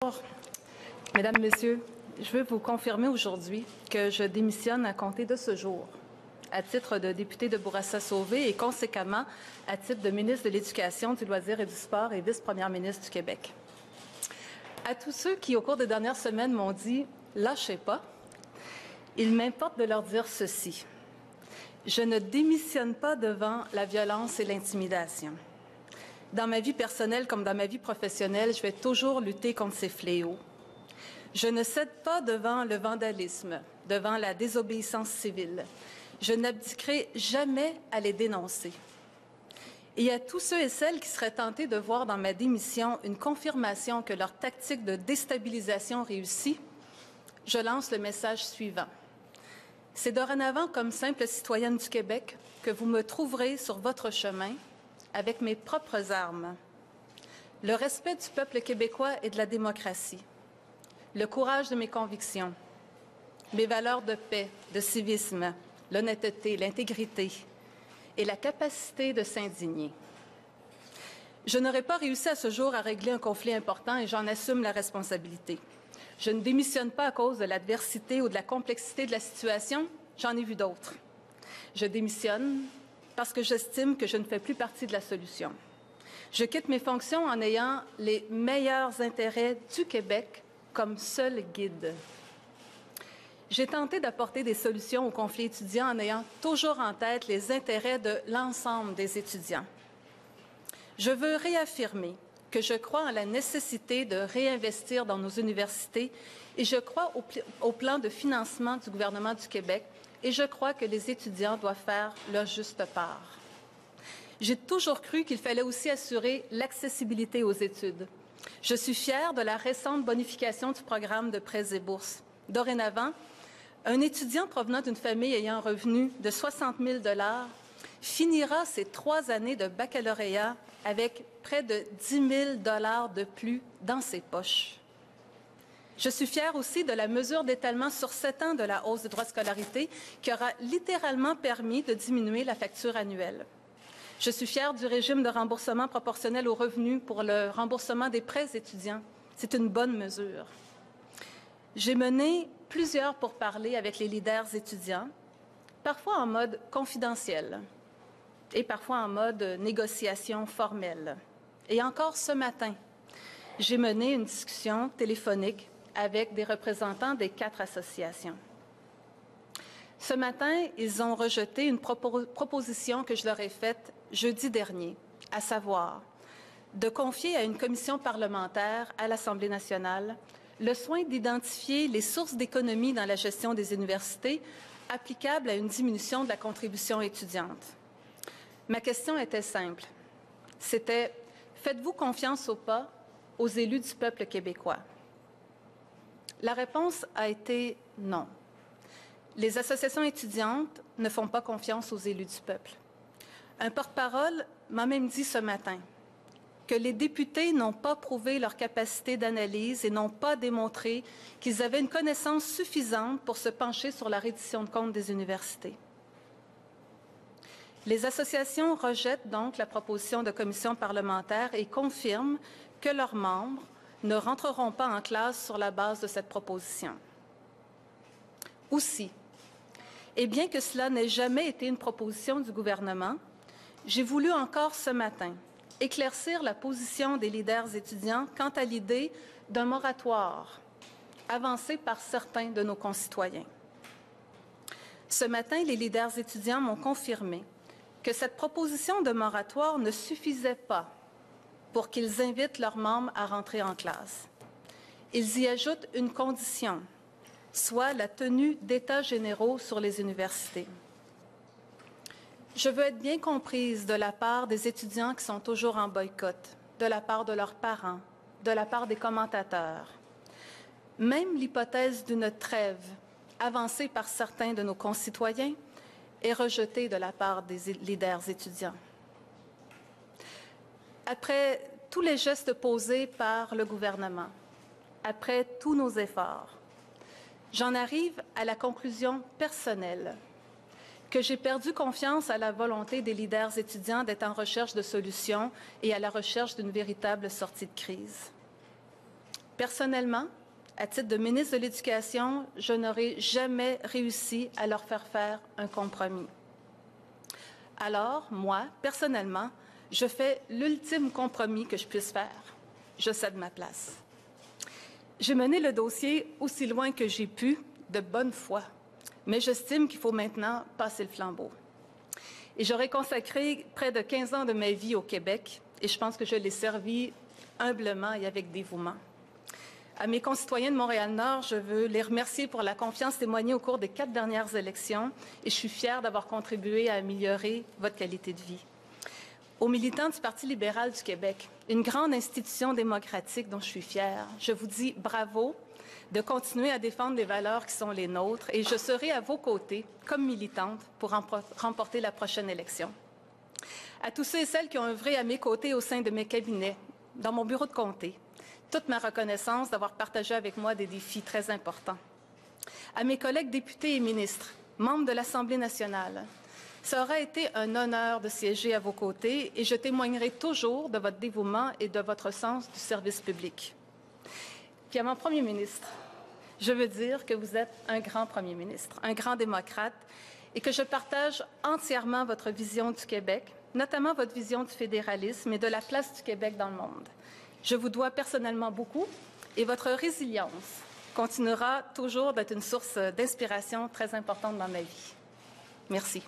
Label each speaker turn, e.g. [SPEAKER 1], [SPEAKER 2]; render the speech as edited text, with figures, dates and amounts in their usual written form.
[SPEAKER 1] Bonjour, Mesdames, Messieurs, je veux vous confirmer aujourd'hui que je démissionne à compter de ce jour, à titre de député de Bourassa-Sauvé et conséquemment à titre de ministre de l'Éducation, du loisir et du sport et vice-première ministre du Québec. À tous ceux qui, au cours des dernières semaines, m'ont dit « lâchez pas », il m'importe de leur dire ceci. Je ne démissionne pas devant la violence et l'intimidation. Dans ma vie personnelle comme dans ma vie professionnelle, je vais toujours lutter contre ces fléaux. Je ne cède pas devant le vandalisme, devant la désobéissance civile. Je n'abdiquerai jamais à les dénoncer. Et à tous ceux et celles qui seraient tentés de voir dans ma démission une confirmation que leur tactique de déstabilisation réussit, je lance le message suivant. C'est dorénavant comme simple citoyenne du Québec que vous me trouverez sur votre chemin avec mes propres armes. Le respect du peuple québécois et de la démocratie, le courage de mes convictions, mes valeurs de paix, de civisme, l'honnêteté, l'intégrité et la capacité de s'indigner. Je n'aurais pas réussi à ce jour à régler un conflit important et j'en assume la responsabilité. Je ne démissionne pas à cause de l'adversité ou de la complexité de la situation, j'en ai vu d'autres. Je démissionne parce que j'estime que je ne fais plus partie de la solution. Je quitte mes fonctions en ayant les meilleurs intérêts du Québec comme seul guide. J'ai tenté d'apporter des solutions aux conflits étudiants en ayant toujours en tête les intérêts de l'ensemble des étudiants. Je veux réaffirmer que je crois en la nécessité de réinvestir dans nos universités et je crois au plan de financement du gouvernement du Québec et je crois que les étudiants doivent faire leur juste part. J'ai toujours cru qu'il fallait aussi assurer l'accessibilité aux études. Je suis fière de la récente bonification du programme de prêts et bourses. Dorénavant, un étudiant provenant d'une famille ayant un revenu de 60 000 $ finira ses 3 années de baccalauréat avec près de 10 000 $ de plus dans ses poches. Je suis fière aussi de la mesure d'étalement sur 7 ans de la hausse des droits de scolarité qui aura littéralement permis de diminuer la facture annuelle. Je suis fière du régime de remboursement proportionnel aux revenus pour le remboursement des prêts étudiants. C'est une bonne mesure. J'ai mené plusieurs pourparlers avec les leaders étudiants, parfois en mode confidentiel et parfois en mode négociation formelle. Et encore ce matin, j'ai mené une discussion téléphonique avec des représentants des 4 associations. Ce matin, ils ont rejeté une proposition que je leur ai faite jeudi dernier, à savoir de confier à une commission parlementaire à l'Assemblée nationale le soin d'identifier les sources d'économie dans la gestion des universités applicables à une diminution de la contribution étudiante. Ma question était simple. C'était « Faites-vous confiance ou pas aux élus du peuple québécois? » La réponse a été non. Les associations étudiantes ne font pas confiance aux élus du peuple. Un porte-parole m'a même dit ce matin que les députés n'ont pas prouvé leur capacité d'analyse et n'ont pas démontré qu'ils avaient une connaissance suffisante pour se pencher sur la reddition de comptes des universités. Les associations rejettent donc la proposition de commission parlementaire et confirment que leurs membres ne rentreront pas en classe sur la base de cette proposition. Aussi, et bien que cela n'ait jamais été une proposition du gouvernement, j'ai voulu encore ce matin éclaircir la position des leaders étudiants quant à l'idée d'un moratoire avancé par certains de nos concitoyens. Ce matin, les leaders étudiants m'ont confirmé que cette proposition de moratoire ne suffisait pas pour qu'ils invitent leurs membres à rentrer en classe. Ils y ajoutent une condition, soit la tenue d'états généraux sur les universités. Je veux être bien comprise de la part des étudiants qui sont toujours en boycott, de la part de leurs parents, de la part des commentateurs. Même l'hypothèse d'une trêve avancée par certains de nos concitoyens est rejetée de la part des leaders étudiants. Après tous les gestes posés par le gouvernement, après tous nos efforts, j'en arrive à la conclusion personnelle que j'ai perdu confiance à la volonté des leaders étudiants d'être en recherche de solutions et à la recherche d'une véritable sortie de crise. Personnellement, à titre de ministre de l'Éducation, je n'aurais jamais réussi à leur faire un compromis. Alors, moi, personnellement, je fais l'ultime compromis que je puisse faire. Je cède ma place. J'ai mené le dossier aussi loin que j'ai pu, de bonne foi, mais j'estime qu'il faut maintenant passer le flambeau. Et j'aurais consacré près de 15 ans de ma vie au Québec, et je pense que je l'ai servi humblement et avec dévouement. À mes concitoyens de Montréal-Nord, je veux les remercier pour la confiance témoignée au cours des 4 dernières élections et je suis fière d'avoir contribué à améliorer votre qualité de vie. Aux militants du Parti libéral du Québec, une grande institution démocratique dont je suis fière, je vous dis bravo de continuer à défendre les valeurs qui sont les nôtres et je serai à vos côtés comme militante pour remporter la prochaine élection. À tous ceux et celles qui ont œuvré à mes côtés au sein de mes cabinets, dans mon bureau de comté, toute ma reconnaissance d'avoir partagé avec moi des défis très importants. À mes collègues députés et ministres, membres de l'Assemblée nationale, ça aura été un honneur de siéger à vos côtés et je témoignerai toujours de votre dévouement et de votre sens du service public. Puis à mon premier ministre, je veux dire que vous êtes un grand premier ministre, un grand démocrate et que je partage entièrement votre vision du Québec, notamment votre vision du fédéralisme et de la place du Québec dans le monde. Je vous dois personnellement beaucoup et votre résilience continuera toujours d'être une source d'inspiration très importante dans ma vie. Merci.